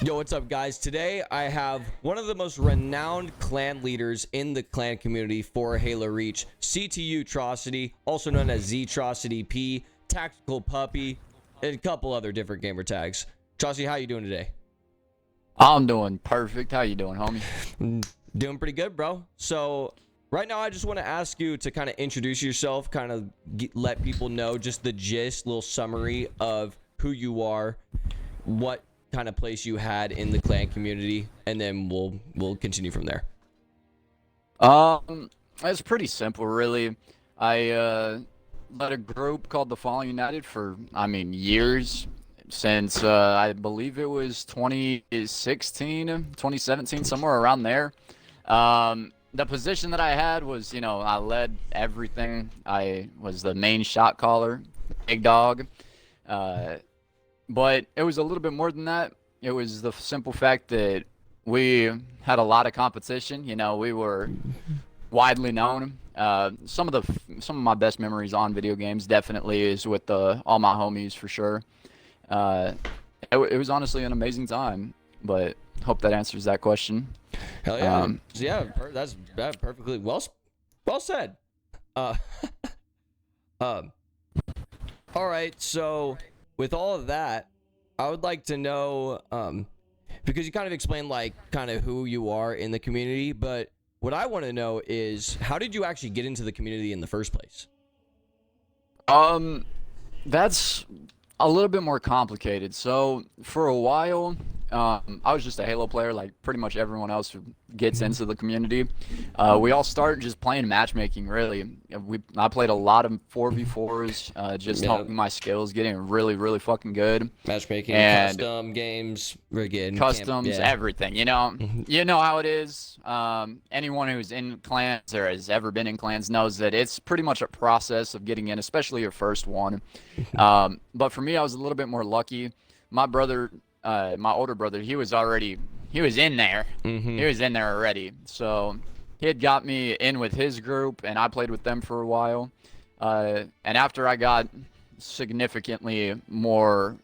Yo, what's up, guys? Today I have one of the most renowned clan leaders in the clan community for Halo Reach, CTU Trocity, also known as Z-Trocity P, Tactical Puppy, and a couple other different gamer tags. Trocity, how you doing today? I'm doing perfect. How you doing, homie? Doing pretty good, bro. So right now I just want to ask you to kind of introduce yourself, kind of let people know just the gist, little summary of who you are, what kind of place you had in the clan community, and then we'll continue from there. It's pretty simple, really. I led a group called the Fallen United for, years since I believe it was 2016, 2017, somewhere around there. The position that I had was, I led everything. I was the main shot caller, big dog. Uh, But it was a little bit more than that. It was the simple fact that we had a lot of competition. We were widely known. Some of my best memories on video games definitely is with all my homies for sure. Uh, it was honestly an amazing time. But hope that answers that question. Hell yeah. Yeah, that's perfectly well said. Uh um all right, so with all of that, I would like to know, because you kind of explained like kind of who you are in the community, but what I want to know is how did you actually get into the community in the first place? Um, that's a little bit more complicated. So for a while, I was just a Halo player, like pretty much everyone else who gets into the community. We all started just playing matchmaking, really. I played a lot of 4v4s, just Yeah, honing my skills, getting really, really fucking good, matchmaking, and custom games, rigging, camp, customs, yeah. everything. You know how it is. Anyone who's in clans or has ever been in clans knows that it's pretty much a process of getting in, especially your first one. But for me, I was a little bit more lucky. My brother, my older brother, he was in there. Mm-hmm. He was in there already. So he had got me in with his group, and I played with them for a while. And after I got significantly more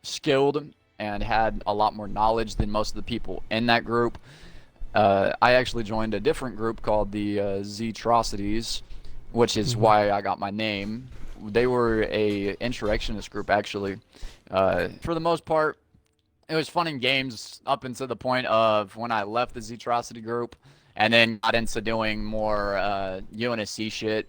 skilled and had a lot more knowledge than most of the people in that group, I actually joined a different group called the Z-Trocities, which is why I got my name. They were a insurrectionist group, actually. For the most part, it was fun in games up until the point of when I left the Z-Trocity group and then got into doing more UNSC shit,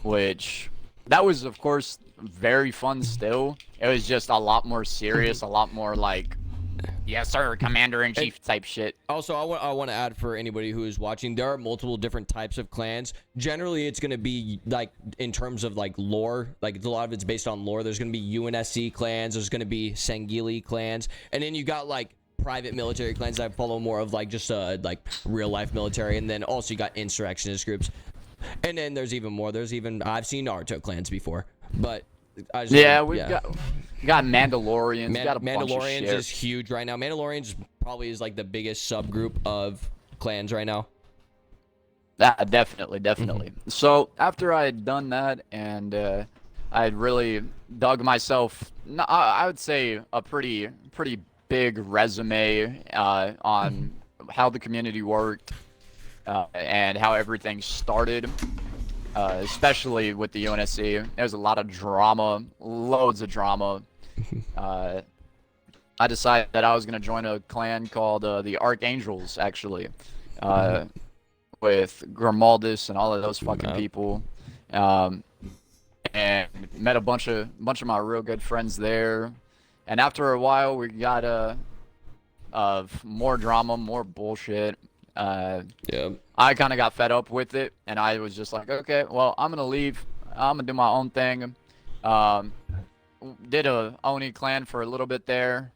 which that was, of course, very fun still. It was just a lot more serious, a lot more like, yes, sir, commander-in-chief type shit. Also, I want to add for anybody who is watching, there are multiple different types of clans. Generally, it's going to be like in terms of like lore, like a lot of it's based on lore. There's going to be UNSC clans, there's going to be Sangheili clans, and then you got like private military clans that follow more of like just like real life military, and then also you got insurrectionist groups, and then there's even more. There's even I've seen Naruto clans before, but I just Yeah, yeah. got Mandalorians, got a bunch of Mandalorians shit. is huge right now. Mandalorians probably is like the biggest subgroup of clans right now. Definitely, definitely. So after I had done that and I had really dug myself, I would say a pretty big resume on how the community worked and how everything started, especially with the UNSC. There was a lot of drama, loads of drama. Uh, I decided that I was going to join a clan called the Archangels, actually. Uh, with Grimaldus and all of those fucking people, um, and met a bunch of my real good friends there. And after a while, we got of more drama, more bullshit. Yeah. I kind of got fed up with it, and I was just like, okay, well, I'm gonna leave. I'm gonna do my own thing. Um, did a Oni clan for a little bit there,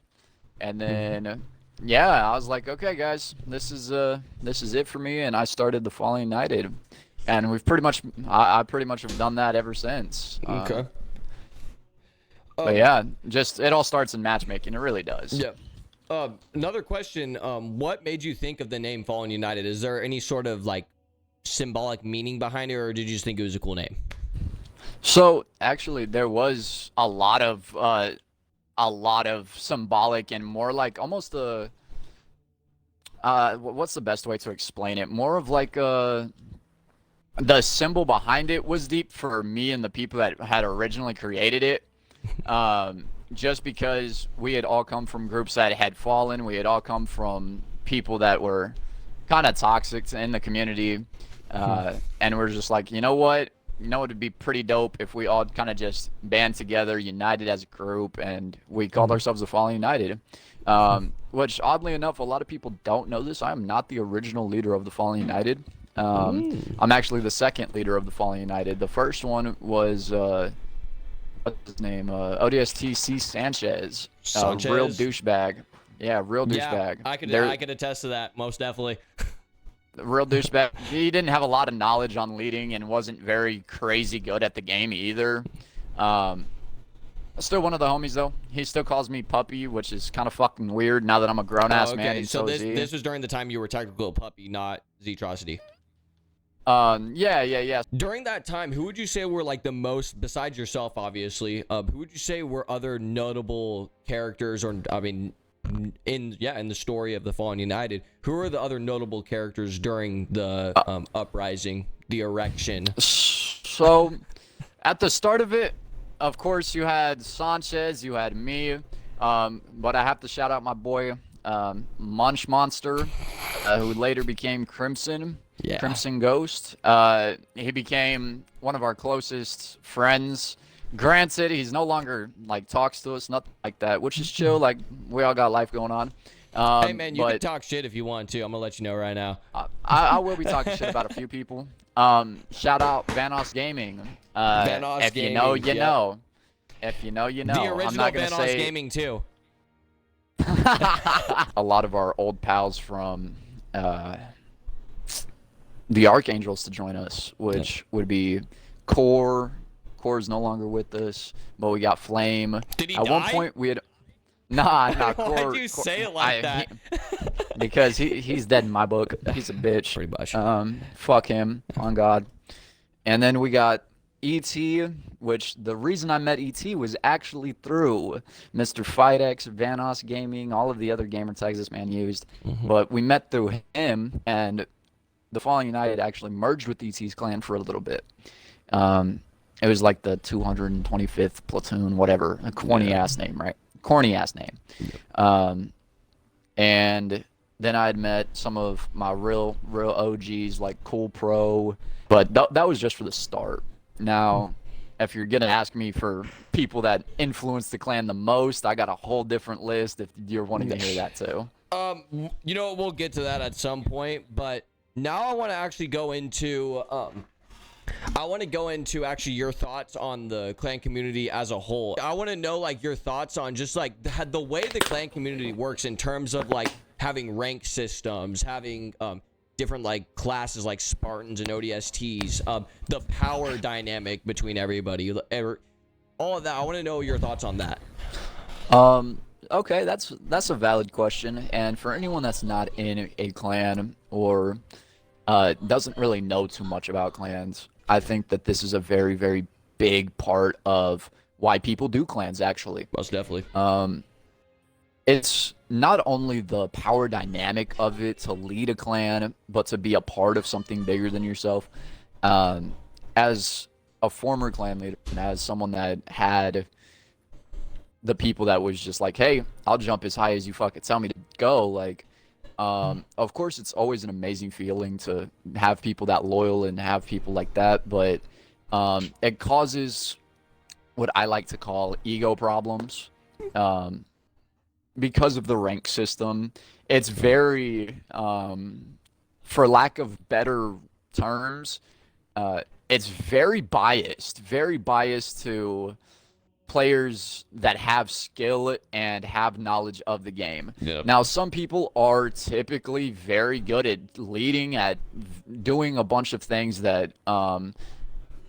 and then yeah, I was like, okay, guys, this is it for me, and I started the Fallen United, and we've pretty much I pretty much have done that ever since. Okay. But yeah, just it all starts in matchmaking. It really does. Yeah. Another question. What made you think of the name Fallen United? Is there any sort of like symbolic meaning behind it, or did you just think it was a cool name? So actually, there was a lot of a lot of symbolic and more like almost a what's the best way to explain it? More of like the symbol behind it was deep for me and the people that had originally created it. Just because we had all come from groups that had fallen, we had all come from people that were kind of toxic in the community, and we're just like, you know what? You know, it'd be pretty dope if we all kind of just band together, united as a group, and we called ourselves the Fallen United. Which, oddly enough, a lot of people don't know this. I am not the original leader of the Fallen United. I'm actually the second leader of the Fallen United. The first one was what's his name? ODSTC Sanchez. Sanchez. Real douchebag. Yeah, real douchebag. Yeah, I could attest to that, most definitely. Real douchebag. He didn't have a lot of knowledge on leading and wasn't very crazy good at the game either. Still one of the homies though. He still calls me puppy, which is kind of fucking weird now that I'm a grown ass man. And so is he. this was during the time you were technical puppy, not Zetrocity. Yeah. During that time, who would you say were like the most, besides yourself, obviously? Who would you say were other notable characters, or I mean, in the story of the Fallen United? Who are the other notable characters during the uprising, the erection? So, at the start of it, of course, you had Sanchez, you had me, but I have to shout out my boy Munch Monster, who later became Crimson. Yeah. Crimson Ghost. He became one of our closest friends. Granted, he's no longer like talks to us, nothing like that, which is chill. Like, we all got life going on. Hey man, you can talk shit if you want to. I'm gonna let you know right now. I will be talking shit about a few people. Shout out Vanos Gaming. Vanos if Gaming, you know, you know. If you know, you know. The original I'm not gonna Vanos say... Gaming too. A lot of our old pals from the Archangels to join us, which would be Core. Core's no longer with us, but we got Flame. Did he At die? one point, we had... Nah, Core. Why'd you say it like that? Because he's dead in my book. He's a bitch. Pretty much. Fuck him, on God. And then we got E.T., which the reason I met E.T. was actually through Mr. Fidex, Vanos Gaming, all of the other gamer tags this man used. But we met through him, and the Fallen United actually merged with E.T.'s clan for a little bit. It was like the 225th platoon, whatever. A corny-ass name, right? Corny-ass name. And then I had met some of my real OGs, like Cool Pro. But that was just for the start. Now, if you're going to ask me for people that influenced the clan the most, I got a whole different list if you're wanting to hear that too. You know, we'll get to that at some point, but now I want to actually go into actually your thoughts on the clan community as a whole. I want to know like your thoughts on just like the way the clan community works in terms of like having rank systems, having different like classes like Spartans and ODSTs, the power dynamic between everybody, all of that. I want to know your thoughts on that. Okay, that's a valid question, and for anyone that's not in a clan or doesn't really know too much about clans, I think that this is a very, very big part of why people do clans, actually. Most definitely. It's not only the power dynamic of it to lead a clan, but to be a part of something bigger than yourself. As a former clan leader and as someone that had the people that was just like, hey, I'll jump as high as you fucking tell me to go, like, of course, it's always an amazing feeling to have people that loyal and have people like that, but it causes what I like to call ego problems. Because of the rank system, it's very, for lack of better terms, it's very biased to players that have skill and have knowledge of the game. Yep. Now, some people are typically very good at leading, at doing a bunch of things that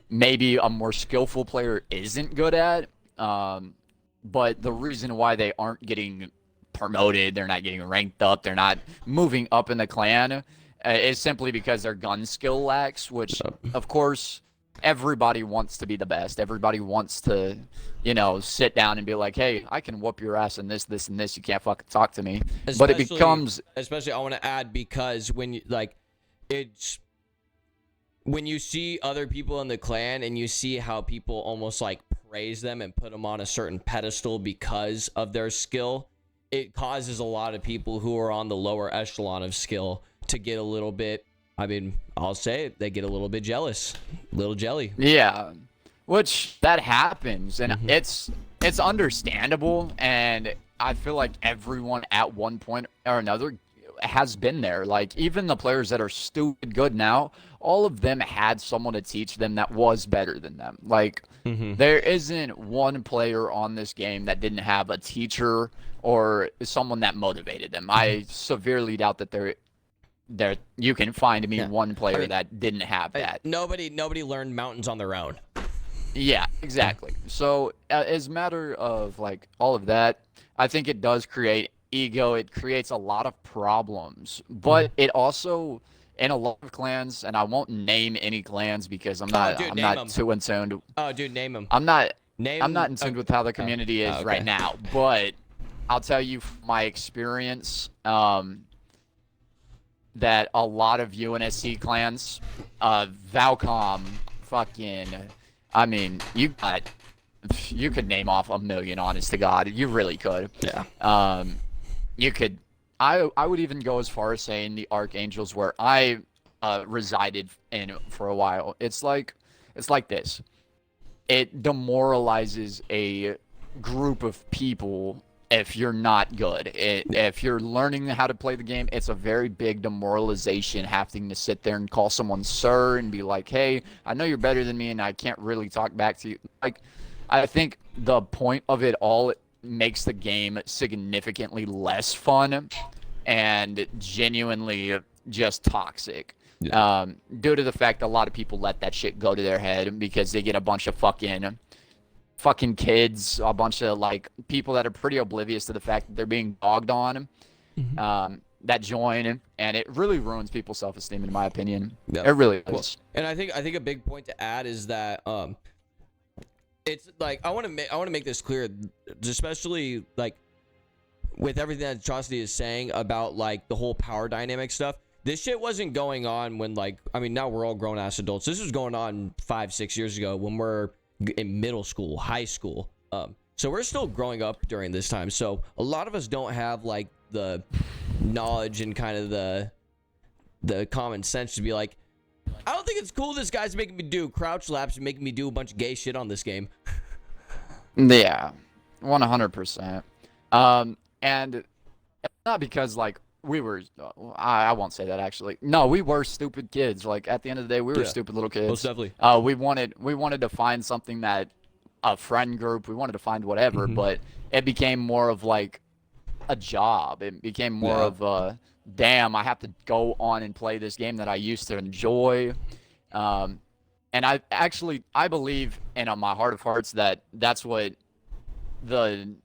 maybe a more skillful player isn't good at. But the reason why they aren't getting promoted, they're not getting ranked up, they're not moving up in the clan, is simply because their gun skill lacks, which, of course, everybody wants to be the best. Everybody wants to, sit down and be like, hey, I can whoop your ass in this, this, and this. You can't fucking talk to me. But it becomes, especially I want to add, because when you it's when you see other people in the clan and you see how people almost like praise them and put them on a certain pedestal because of their skill, it causes a lot of people who are on the lower echelon of skill to get a little bit, I mean, I'll say it, they get a little bit jealous, little jelly. yeah, which that happens, and it's understandable, and I feel like everyone at one point or another has been there. Like, even the players that are stupid good now, all of them had someone to teach them that was better than them. Like, there isn't one player on this game that didn't have a teacher or someone that motivated them. I severely doubt that there you can find me one player that didn't have that. Nobody learned mountains on their own. Yeah, exactly. So as a matter of like all of that, I think it does create ego. It creates a lot of problems, but it also, in a lot of clans, and I won't name any clans because I'm not too in tune. Oh, dude, name them. I'm not in tune with how the community is right now, but I'll tell you from my experience, that a lot of UNSC clans, Valcom, fucking, I mean, you could name off a million, honest to God. You really could. Yeah. You could, I would even go as far as saying the Archangels, where I resided in for a while. It's like this. It demoralizes a group of people if you're not good. If you're learning how to play the game, it's a very big demoralization having to sit there and call someone sir and be like, hey, I know you're better than me and I can't really talk back to you. Like, I think the point of it all makes the game significantly less fun and genuinely just toxic. Yeah. Due to the fact a lot of people let that shit go to their head because they get a bunch of fucking kids, a bunch of like people that are pretty oblivious to the fact that they're being dogged on, that join, and it really ruins people's self-esteem, in my opinion. Yeah. It really does. Well, and I think a big point to add is that it's like I want to make this clear, especially like with everything that Atrocity is saying about like the whole power dynamic stuff. This shit wasn't going on when, like, I mean, now we're all grown ass adults. This was going on 5-6 years ago when we're in middle school, high school. So we're still growing up during this time. So a lot of us don't have like the knowledge and kind of the common sense to be like, I don't think it's cool this guy's making me do crouch laps and making me do a bunch of gay shit on this game. Yeah, 100%. And it's not because like we were, I won't say that actually. No, we were stupid kids. Like at the end of the day, we were stupid little kids. Most definitely. We wanted to find something that a friend group. We wanted to find whatever, but it became more of like a job. It became more of a damn. I have to go on and play this game that I used to enjoy. And I believe in my heart of hearts that that's what the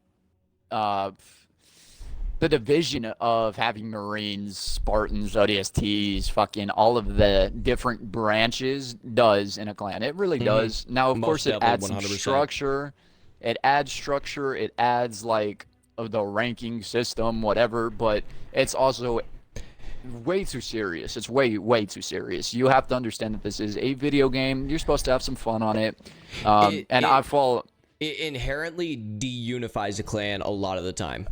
division of having Marines, Spartans, ODSTs, fucking all of the different branches does in a clan. It really does. Now, of course, it adds some structure. It adds structure. It adds like the ranking system, whatever. But it's also way too serious. It's way too serious. You have to understand that this is a video game. You're supposed to have some fun on it. It inherently deunifies a clan a lot of the time.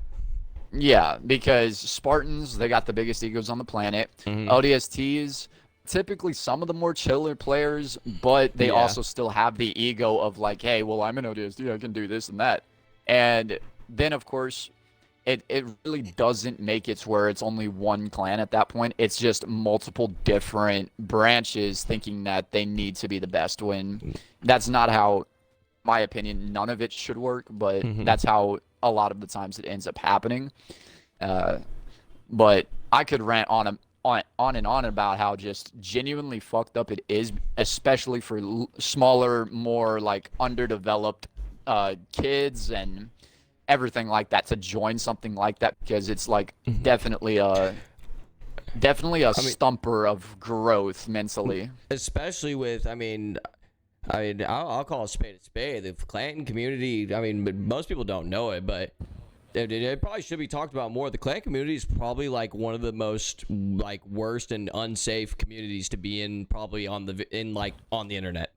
Yeah, because Spartans, they got the biggest egos on the planet. ODSTs, typically some of the more chiller players, but they also still have the ego of like, hey, well, I'm an ODST, I can do this and that. And then, of course, it really doesn't make it to where it's only one clan at that point. It's just multiple different branches thinking that they need to be the best, when that's not how, my opinion, none of it should work, but that's how a lot of the times it ends up happening. But I could rant on and on about how just genuinely fucked up it is, especially for smaller, more like underdeveloped kids and everything like that, to join something like that, because it's like definitely a stumper of growth mentally. Especially with, I mean, I mean, I'll call a spade a spade. The clan community, I mean, most people don't know it, but it probably should be talked about more. The clan community is probably like one of the most like worst and unsafe communities to be in, probably on the internet.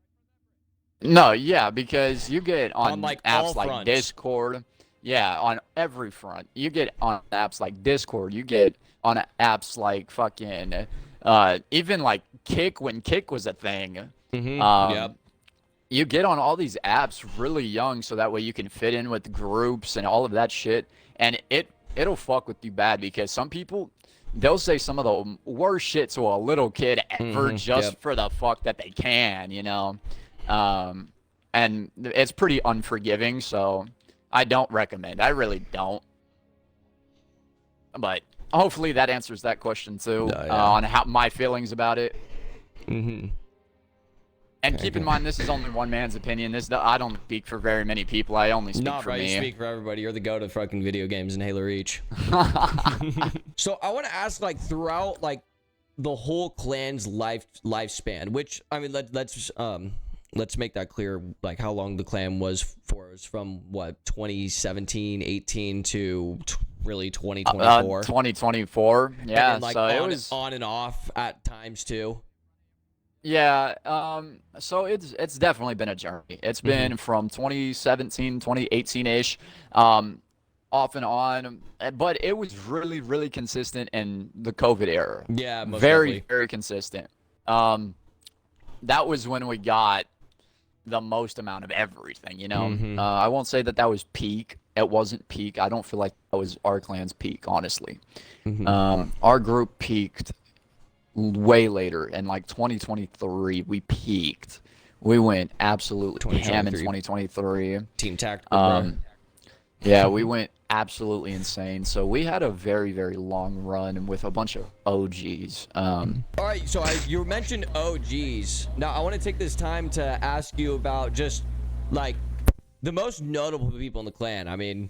No, yeah, because you get on On, like, all apps like fronts. Discord. Yeah, on every front. You get on apps like Discord. You get on apps like fucking, even like Kick when Kick was a thing. Yep. You get on all these apps really young, so that way you can fit in with groups and all of that shit. And it'll fuck with you bad because some people, they'll say some of the worst shit to a little kid ever just Yep. for the fuck that they can, you know. And it's pretty unforgiving, so I don't recommend. I really don't. But hopefully that answers that question too, Oh, yeah. on how my feelings about it. Mm-hmm. And keep in mind, this is only one man's opinion. I don't speak for very many people. I only speak Not for right. You me. speak for everybody. You're the goat of fucking video games and Halo Reach. So I want to ask, like, throughout like the whole clan's lifespan, which I mean, let's make that clear. Like, how long the clan was for? It was from what, 2017, 18 to really 2024. 2024. Yeah. And then, like, So it was. on and off at times too. Yeah, so it's definitely been a journey. It's been from 2017, 2018-ish, off and on, but it was really, really consistent in the COVID era. Yeah, most Very, definitely. very consistent. That was when we got the most amount of everything, you know? I won't say that was peak. It wasn't peak. I don't feel like that was our clan's peak, honestly. Our group peaked way later in like 2023. We peaked. We went absolutely ham in 2023. Team Tactical. Bro. Yeah, we went absolutely insane. So we had a very, very long run with a bunch of OGs. All right, so you mentioned OGs. Now I want to take this time to ask you about just like the most notable people in the clan. I mean,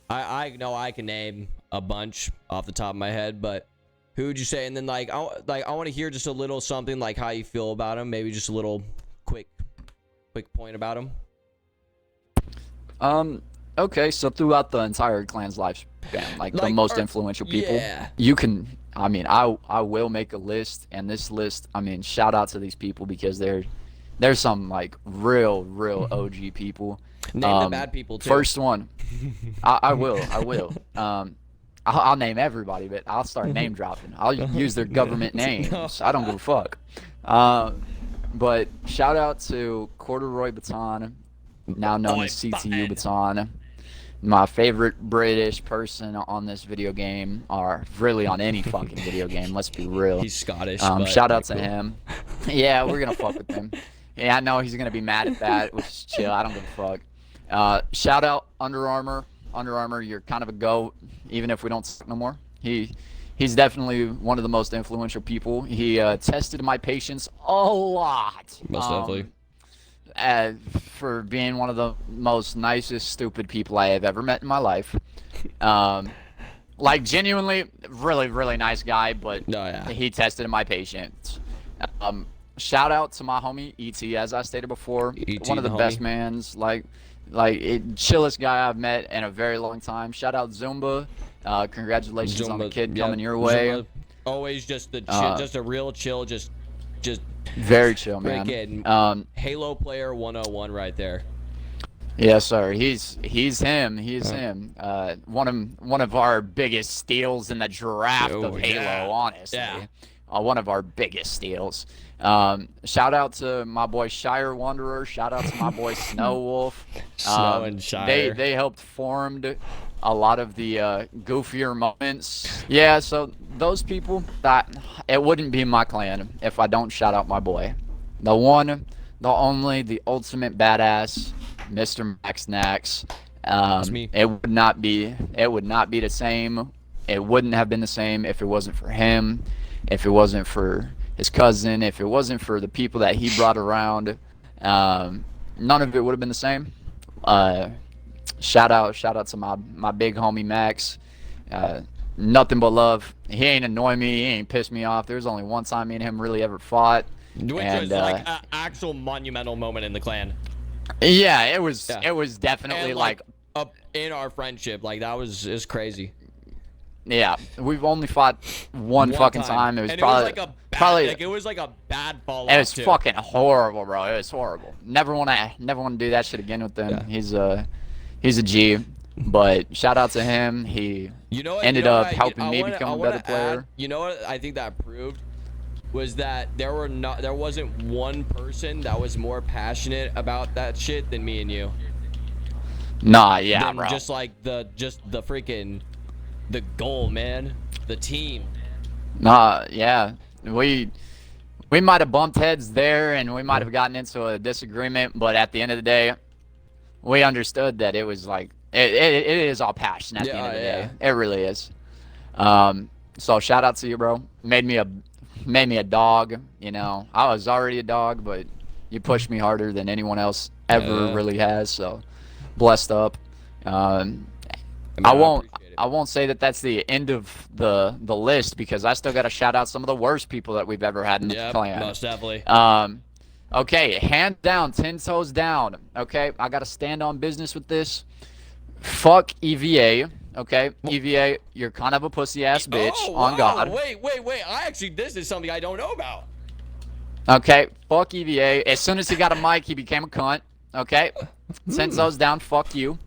I know I can name a bunch off the top of my head, but who would you say? And then I want to hear just a little something, like how you feel about him. Maybe just a little quick point about him. Okay, so throughout the entire clan's lifespan, like the most influential people, yeah. you can. I mean, I will make a list, and this list, I mean, shout out to these people because there's some like real OG people. Name the bad people too. First one, I will. I'll name everybody, but I'll start name dropping. I'll use their government names. I don't give a fuck. But shout out to Corduroy Baton, now known as CTU Baton. My favorite British person on this video game, or really on any fucking video game, let's be real. He's Scottish. Shout out to him. Yeah, we're gonna fuck with him. Yeah, I know he's gonna be mad at that, which is chill. I don't give a fuck. Shout out Under Armour. Under Armour, you're kind of a goat, even if we don't suck no more. He's definitely one of the most influential people. He tested my patience a lot. Most definitely. For being one of the most nicest, stupid people I have ever met in my life. Like, genuinely, really, really nice guy, but he tested my patience. Shout out to my homie, E.T., as I stated before. E.T., one of the best mans, chillest guy I've met in a very long time. Shout out Zumba. Congratulations on the kid coming your way. Zumba, always just just a real chill, just very chill, man. Halo player 101 right there. Yes, sir. He's him. He's him. One of our biggest steals in the draft of Halo, honestly. Yeah. One of our biggest steals. Shout out to my boy Shire Wanderer. Shout out to my boy Snow Wolf. Snow and Shire. They helped formed a lot of the goofier moments. Yeah, so those people, it wouldn't be my clan if I don't shout out my boy. The one, the only, the ultimate badass, Mr. Max Nax. That's me. It would not be the same. It wouldn't have been the same if it wasn't for him, if it wasn't for his cousin, if it wasn't for the people that he brought around. None of it would have been the same. Shout out to my big homie Max. Nothing but love. He ain't annoy me. He ain't pissed me off. There was only one time me and him really ever fought. Which And, was like an actual monumental moment in the clan. yeah, it was. Yeah. It was definitely And like up in our friendship, like that is crazy. yeah, we've only fought one fucking time. It was and probably it was like a bad, probably like it was like a bad fall. it was too. fucking horrible, bro. It was horrible. Never wanna do that shit again with him. Yeah. He's a G. But shout out to him. He ended up helping me become a better player. You know what I think that proved was that there wasn't one person that was more passionate about that shit than me and you. Nah, yeah, Than bro. just like the freaking the goal, man. The team. Nah, yeah. We might have bumped heads there and we might have gotten into a disagreement, but at the end of the day, we understood that it was like it is all passion at the end of the day. It really is. So shout out to you, bro. Made me a dog, you know. I was already a dog, but you pushed me harder than anyone else ever really has, so blessed up. I won't say that that's the end of the list because I still got to shout out some of the worst people that we've ever had in the clan. Most definitely. Okay, hand down, 10 toes down. Okay, I got to stand on business with this. Fuck EVA. Okay, EVA, you're kind of a pussy ass bitch. On God. Wait. This is something I don't know about. Okay, fuck EVA. As soon as he got a mic, he became a cunt. Okay, 10 toes down. Fuck you.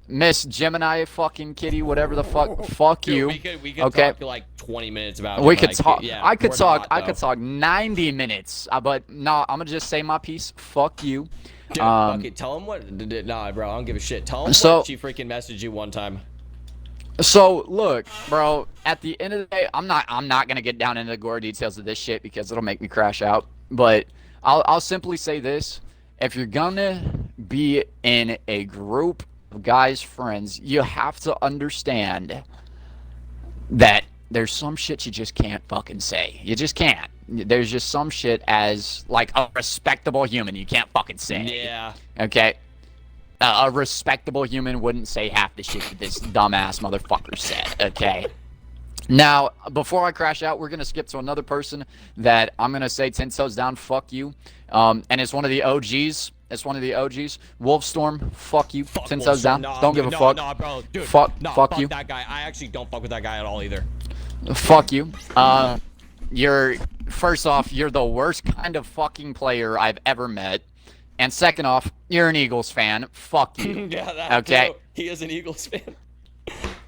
Miss Gemini, fucking kitty, whatever the fuck. Fuck Dude, you. We could talk for like 20 minutes about it. We could like, talk. Yeah, I could we're talk. not, I could talk 90 minutes. But no, I'm gonna just say my piece. Fuck you. Dude, fuck it. Tell him what. Nah, bro, I don't give a shit. Tell him what she freaking messaged you one time. So look, bro. At the end of the day, I'm not gonna get down into the gore details of this shit because it'll make me crash out. But I'll simply say this: if you're gonna be in a group of guys, friends, you have to understand that there's some shit you just can't fucking say. You just can't. There's just some shit as like a respectable human you can't fucking say. Yeah. Okay. A respectable human wouldn't say half the shit that this dumbass motherfucker said. Okay. Now, before I crash out, we're gonna skip to another person that I'm gonna say 10 toes down. Fuck you. And it's one of the OGs. It's one of the OGs. Wolfstorm. Fuck you. 10 toes down. Don't give a fuck. Nah, bro. Dude, fuck you. That guy. I actually don't fuck with that guy at all either. Fuck you. You're first off, you're the worst kind of fucking player I've ever met. And second off, you're an Eagles fan. Fuck you. Yeah, that okay. Too. He is an Eagles fan.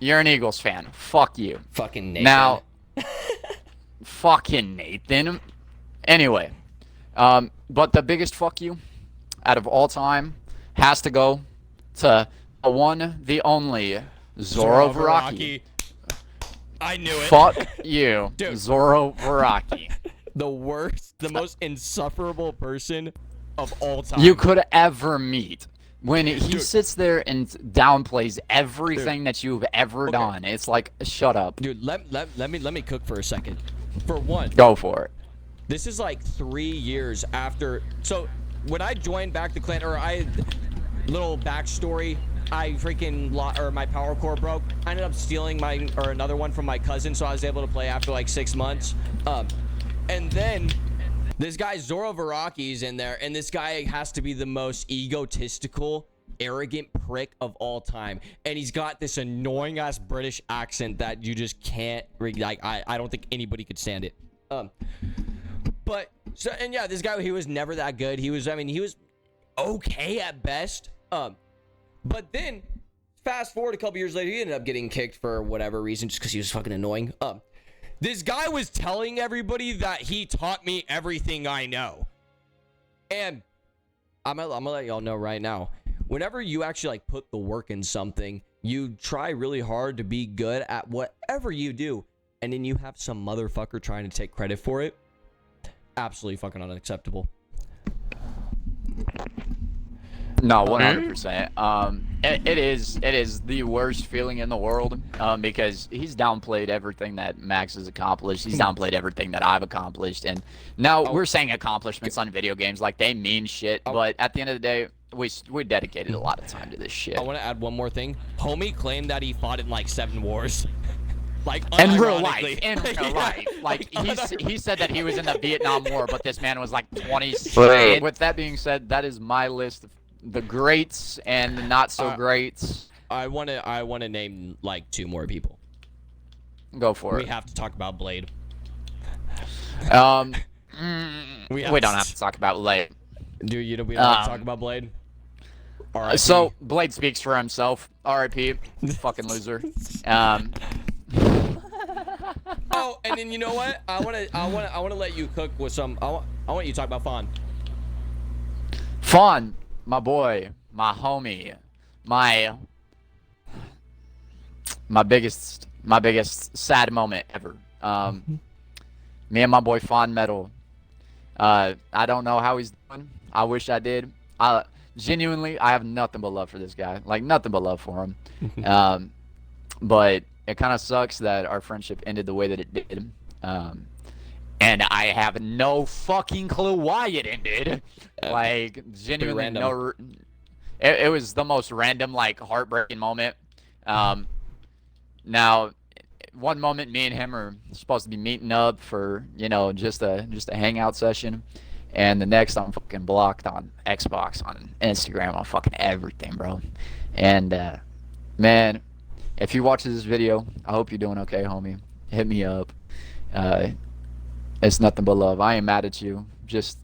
You're an Eagles fan. Fuck you. Fucking Nathan. Now, fucking Nathan. Anyway, but the biggest fuck you out of all time has to go to the one, the only Zoro Viraki. I knew it. Fuck you, Dude. Zoro Viraki. The worst, the most insufferable person of all time. You could ever meet. When he sits there and downplays everything that you've ever done, it's like, shut up. Dude, let me cook for a second. For one, Go for it. this is like 3 years after. So when I joined back the clan, little backstory, I freaking my power core broke. I ended up stealing another one from my cousin, so I was able to play after like 6 months. And then this guy Zoro Viraki's in there, and this guy has to be the most egotistical, arrogant prick of all time. And he's got this annoying ass British accent that you just can't like. I don't think anybody could stand it. But so, and yeah, this guy, he was never that good. He was okay at best. But then fast forward a couple years later, he ended up getting kicked for whatever reason, just because he was fucking annoying. This guy was telling everybody that he taught me everything I know. And I'm gonna let y'all know right now, whenever you actually like put the work in something, you try really hard to be good at whatever you do, and then you have some motherfucker trying to take credit for it. Absolutely fucking unacceptable. No, 100%. It is the worst feeling in the world because he's downplayed everything that Max has accomplished. He's downplayed everything that I've accomplished, and now we're saying accomplishments on video games like they mean shit. But at the end of the day, we dedicated a lot of time to this shit. I want to add one more thing. Homie claimed that he fought in like 7 wars. Like In real unironically. life, in real Yeah, life, like he said that he was in the Vietnam War, but this man was like 26. Wait. With that being said, that is my list of the greats and the not so greats. I wanna name like 2 more people. Go for We it. have to talk about Blade. Um, We we don't have to talk about Blade. Do you? We don't have to talk about Blade. R.I.P. So Blade speaks for himself. R.I.P. Fucking loser. Oh, and then you know what? I wanna let you cook with some. I want you to talk about Fawn. Fawn, my boy, my homie, my biggest sad moment ever. Me and my boy Fawn Metal. I don't know how he's doing. I wish I did. Genuinely, I have nothing but love for this guy. Like nothing but love for him. But it kind of sucks that our friendship ended the way that it did. And I have no fucking clue why it ended. Like genuinely random. no. It was the most random, like heartbreaking moment. Now, one moment me and him are supposed to be meeting up for just a hangout session, and the next I'm fucking blocked on Xbox, on Instagram, on fucking everything, bro. And man, if you watch this video, I hope you're doing okay, homie. Hit me up. It's nothing but love. I ain't mad at you. Just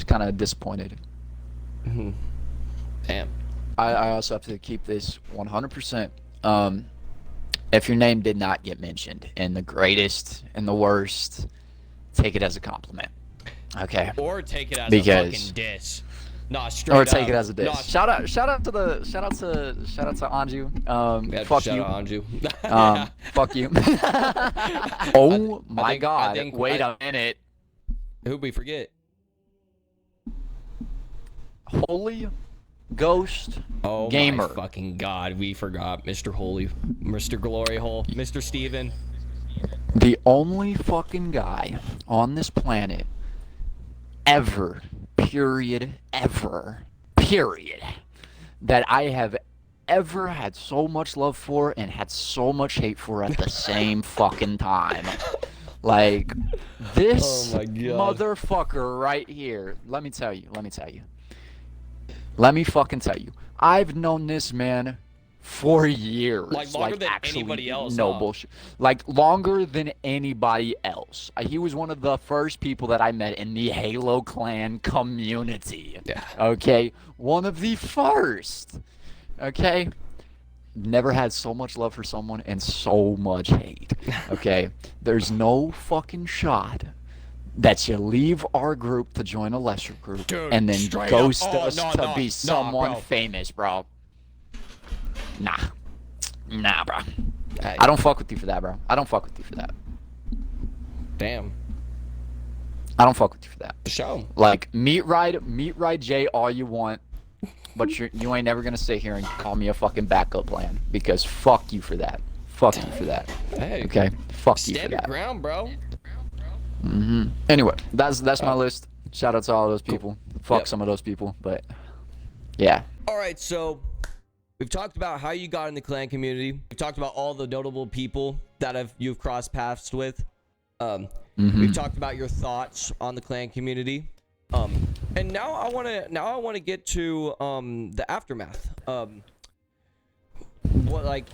kind of disappointed. Damn. I also have to keep this 100%. If your name did not get mentioned in the greatest and the worst, take it as a compliment. Okay. Or take it as a Because- fucking diss. Nah, straight Or up. take it as a diss. Nah, Shout out to Anju. we have to Fuck shout you. out Anju. Fuck you. Oh my think- I God! think- Wait a minute. Who'd we forget? Holy Ghost Oh Gamer. my fucking god, we forgot Mr. Holy, Mr. Glory Hole, Mr. Steven. The only fucking guy on this planet ever, period, that I have ever had so much love for and had so much hate for at the same fucking time. Like, this Oh my God. motherfucker right here. Let me tell you. Let me fucking tell you. I've known this man for years. Like, longer than actually, anybody else, No huh? bullshit. Like, longer than anybody else. He was one of the first people that I met in the Halo Clan community. Yeah. Okay? One of the first. Okay? Never had so much love for someone and so much hate. Okay? There's no fucking shot that you leave our group to join a lesser group Dude, and then straight ghost up. Oh, us no, to no, be nah, someone bro. famous, bro. Nah, bro. Hey, I don't fuck with you for that, bro. I don't fuck with you for that. damn. I don't fuck with you for that. The show. Like, meat ride Jay all you want, but you ain't never gonna sit here and call me a fucking backup plan, because fuck you for that. Fuck you for that. Hey. Okay? Fuck you for Stand your that. ground, bro. Anyway, that's my list. Shout out to all those people. Fuck Yep. some of those people, but yeah. All right, so we've talked about how you got in the clan community. We've talked about all the notable people that you've crossed paths with. We've talked about your thoughts on the clan community. And now I want to get to the aftermath.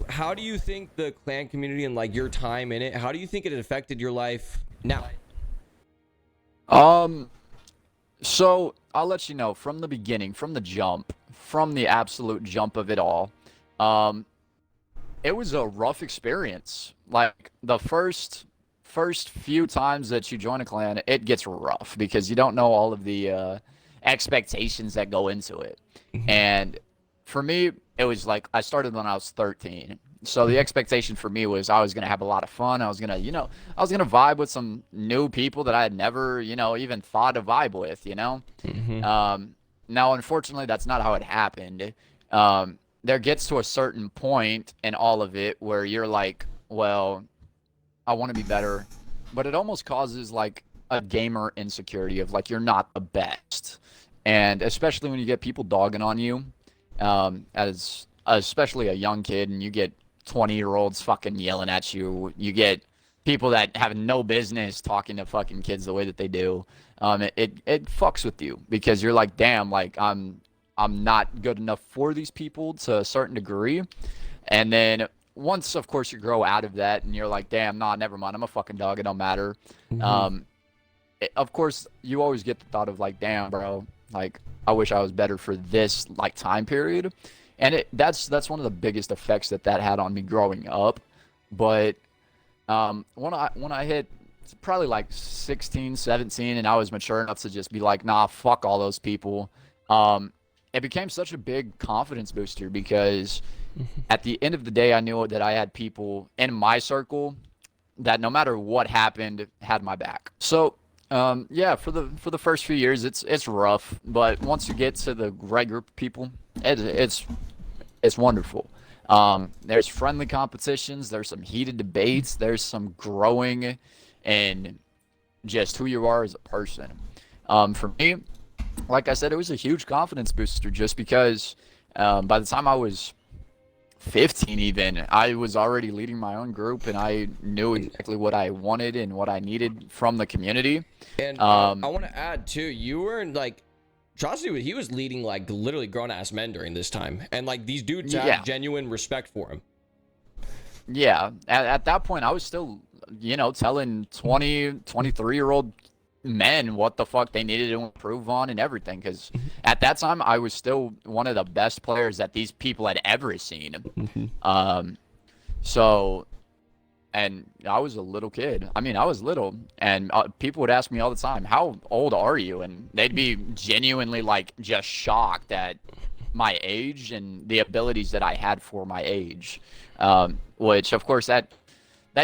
How do you think the clan community and like your time in it, how do you think it affected your life now? So I'll let you know from the beginning, from the absolute jump of it all. It was a rough experience. Like the first few times that you join a clan, it gets rough because you don't know all of the expectations that go into it. And for me, it was like I started when I was 13. So the expectation for me was I was going to have a lot of fun. I was going to, vibe with some new people that I had never, even thought to vibe with, Now, unfortunately, that's not how it happened. There gets to a certain point in all of it where you're like, well, I want to be better. But it almost causes like a gamer insecurity of like, you're not the best. And especially when you get people dogging on you, as especially a young kid, and you get 20-year-olds fucking yelling at you. You get people that have no business talking to fucking kids the way that they do. It fucks with you because you're like, damn, like I'm not good enough for these people to a certain degree. And then once, of course, you grow out of that and you're like, damn, nah, never mind. I'm a fucking dog. It don't matter. Of course, you always get the thought of like, damn, bro, like I wish I was better for this like time period. And that's one of the biggest effects that had on me growing up. But when I hit probably like 16, 17, and I was mature enough to just be like, nah, fuck all those people. It became such a big confidence booster because at the end of the day, I knew that I had people in my circle that no matter what happened had my back. So yeah, for the first few years, it's rough, but once you get to the right group of people, it's wonderful. There's friendly competitions, there's some heated debates, there's some growing in just who you are as a person. For me, like I said, it was a huge confidence booster just because by the time I was 15 even, I was already leading my own group and I knew exactly what I wanted and what I needed from the community. And I want to add too, you were in like Chauncey, he was leading like literally grown-ass men during this time, and like these dudes had genuine respect for him. Yeah, at that point, I was still, telling 20, 23-year-old men what the fuck they needed to improve on and everything, because at that time, I was still one of the best players that these people had ever seen. So, and I was a little kid. I mean, I was little, and people would ask me all the time, how old are you? And they'd be genuinely, like, just shocked at my age and the abilities that I had for my age. Which, of course, that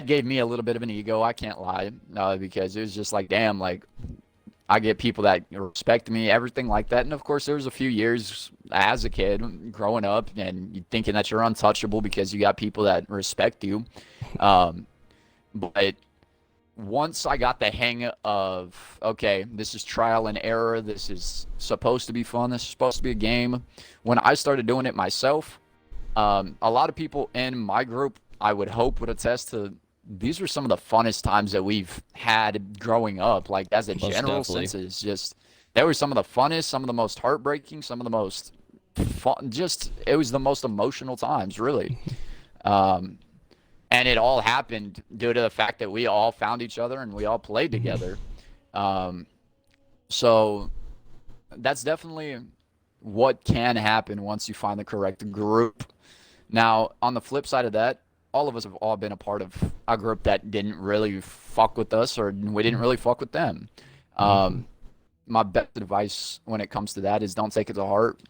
gave me a little bit of an ego, I can't lie, because it was just like, damn, like, I get people that respect me, everything like that. And, of course, there was a few years as a kid growing up and you thinking that you're untouchable because you got people that respect you. But once I got the hang of, okay, this is trial and error, this is supposed to be fun, this is supposed to be a game, when I started doing it myself, a lot of people in my group, I would hope, would attest to these were some of the funnest times that we've had growing up. Like, as a general sense, it's just, they were some of the funnest, some of the most heartbreaking, some of the most fun, just, it was the most emotional times, really. And it all happened due to the fact that we all found each other and we all played together. So that's definitely what can happen once you find the correct group. Now, on the flip side of that, all of us have all been a part of a group that didn't really fuck with us, or we didn't really fuck with them. My best advice when it comes to that is don't take it to heart.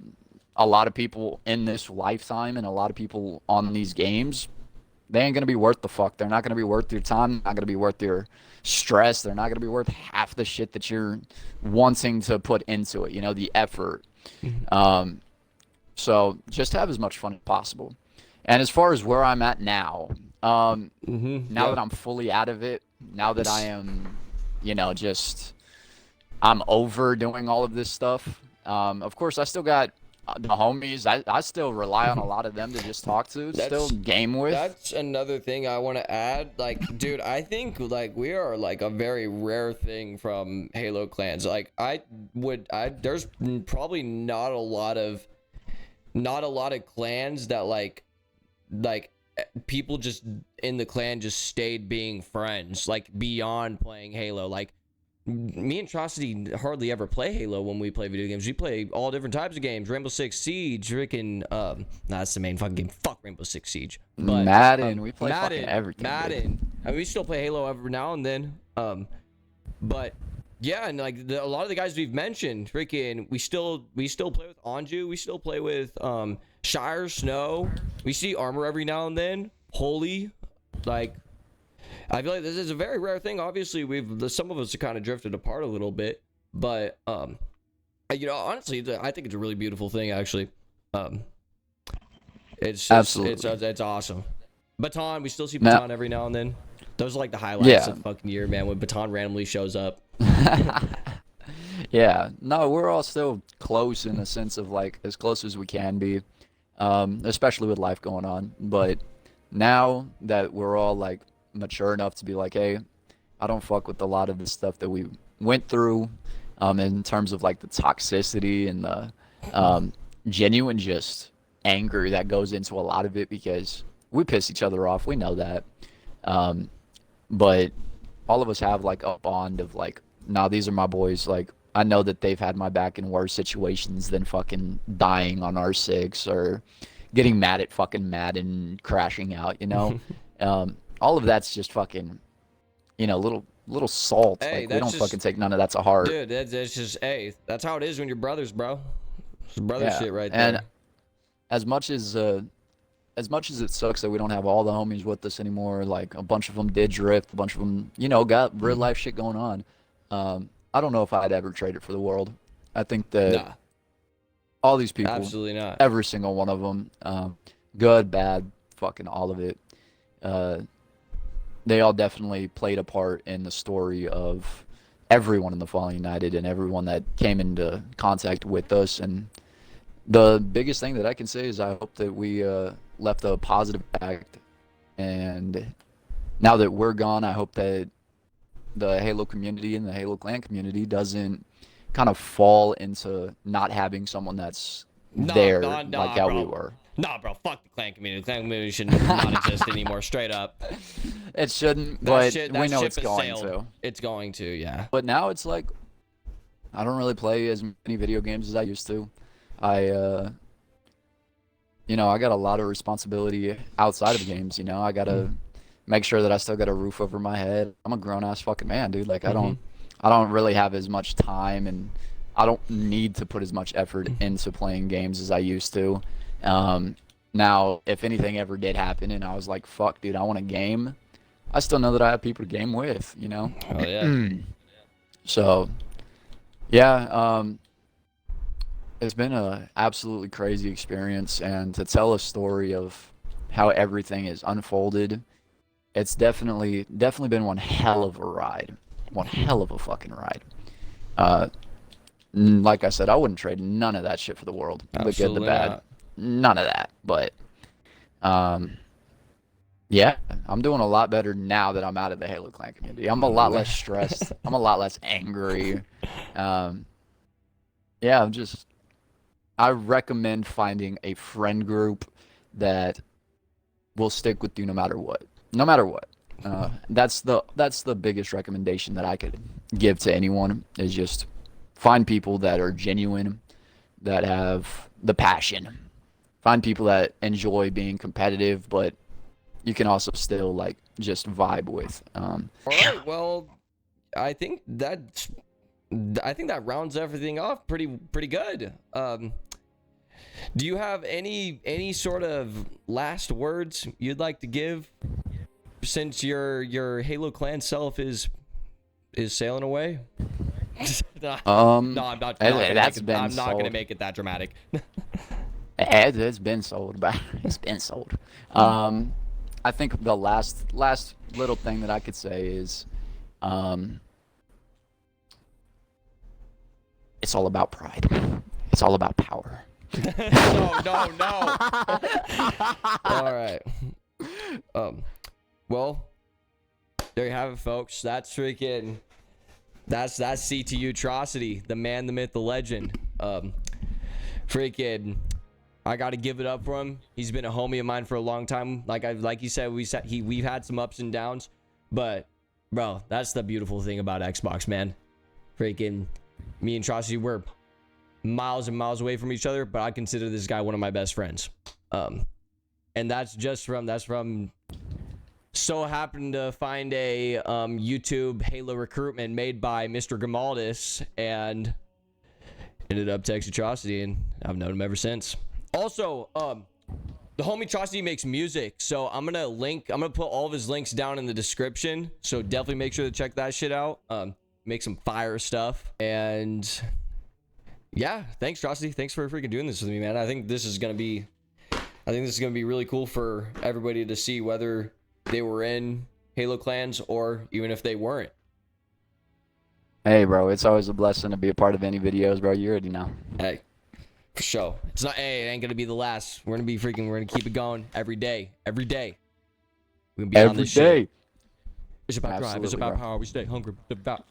A lot of people in this lifetime and a lot of people on these games, they ain't going to be worth the fuck. They're not going to be worth your time. They're not going to be worth your stress. They're not going to be worth half the shit that you're wanting to put into it, the effort. So just have as much fun as possible. And as far as where I'm at now, now that I'm fully out of it, now that I am, I'm over doing all of this stuff. Of course, I still got the homies. I still rely on a lot of them to just talk to, still game with. That's another thing I want to add. Like, dude, I think like we are like a very rare thing from Halo clans. Like, there's probably not a lot of clans that like people just in the clan just stayed being friends, like beyond playing Halo. Like, me and Atrocity hardly ever play Halo when we play video games. We play all different types of games. Rainbow Six Siege, freaking that's the main fucking game. Fuck Rainbow Six Siege. But Madden, we play fucking everything. Madden. I mean, we still play Halo every now and then. But yeah, and like a lot of the guys we've mentioned, freaking, we still play with Anju. We still play with Shire, Snow. We see Armor every now and then. Holy, like, I feel like this is a very rare thing. Obviously, some of us have kind of drifted apart a little bit, but honestly, I think it's a really beautiful thing. Actually, it's absolutely it's awesome. Baton, we still see Baton every now and then. Those are like the highlights of the fucking year, man. When Baton randomly shows up. Yeah, no, we're all still close in the sense of like as close as we can be, especially with life going on. But now that we're all like mature enough to be like, hey, I don't fuck with a lot of the stuff that we went through, in terms of like the toxicity and the genuine just anger that goes into a lot of it because we piss each other off. We know that. Um, but all of us have like a bond of like, nah, these are my boys. Like, I know that they've had my back in worse situations than fucking dying on R6 or getting mad at fucking Madden crashing out, you know? All of that's just fucking, little salt. Hey, Like, we that's don't just, fucking take none of that to heart. dude. That's just, hey, that's how it is when you're brothers, bro. It's brother Yeah. shit right And there. as much as it sucks that we don't have all the homies with us anymore, like a bunch of them did drift, a bunch of them, got real life shit going on. I don't know if I'd ever trade it for the world. I think that Nah, all these people, absolutely not. every single one of them, good, bad, fucking all of it, uh, they all definitely played a part in the story of everyone in the Fallen United and everyone that came into contact with us. And the biggest thing that I can say is I hope that we left a positive impact. And now that we're gone, I hope that the Halo community and the Halo clan community doesn't kind of fall into not having someone that's there like how we bro. were. Nah, bro. Fuck the clan community. The clan community should not exist anymore. Straight up. It shouldn't, That but shit. we That know ship it's has going sailed. to. It's going to. Yeah. But now it's like I don't really play as many video games as I used to. I I got a lot of responsibility outside of games, I gotta make sure that I still got a roof over my head. I'm a grown ass fucking man, dude. Like I don't really have as much time and I don't need to put as much effort into playing games as I used to. Now, if anything ever did happen and I was like, fuck, dude, I want a game, I still know that I have people to game with, Oh yeah. So, yeah, it's been a absolutely crazy experience, and to tell a story of how everything is unfolded, it's definitely been one hell of a ride, one hell of a fucking ride. Uh, like I said, I wouldn't trade none of that shit for the world, the good, the Absolutely bad, not. none of that. But, yeah, I'm doing a lot better now that I'm out of the Halo Clan community. I'm a lot less stressed. I'm a lot less angry. Yeah, I recommend finding a friend group that will stick with you no matter what. No matter what. That's the biggest recommendation that I could give to anyone is just find people that are genuine, that have the passion. Find people that enjoy being competitive, but you can also still like just vibe with. All right. Well, I think that's. I think that rounds everything off pretty good. Do you have any sort of last words you'd like to give since your Halo Clan self is sailing away? No, I'm not. I'm not gonna make it that dramatic. It's been sold, but it's been sold. I think the last little thing that I could say is, it's all about pride. It's all about power. No. All right. Well, there you have it, folks. That's CTU Atrocity, the man, the myth, the legend. Freaking, I gotta give it up for him. He's been a homie of mine for a long time. Like you said, we've had some ups and downs, but bro, that's the beautiful thing about Xbox, man. Freaking, me and Atrocity, we're miles and miles away from each other, but I consider this guy one of my best friends. And that's from so happened to find a YouTube Halo recruitment made by Mr. Gamaldis and ended up texting Atrocity, and I've known him ever since. Also, the homie Atrocity makes music, so I'm gonna put all of his links down in the description, so definitely make sure to check that shit out. Make some fire stuff. And yeah, thanks Atrocity, thanks for freaking doing this with me, man. I think this is gonna be really cool for everybody to see, whether they were in Halo clans or even if they weren't. Hey, bro, it's always a blessing to be a part of any videos, bro. You already know. Hey, for sure. It ain't gonna be the last. We're gonna keep it going every day. We can be on Every this shit. day. It's about drive. It's Absolutely, about bro. power. We stay hungry. About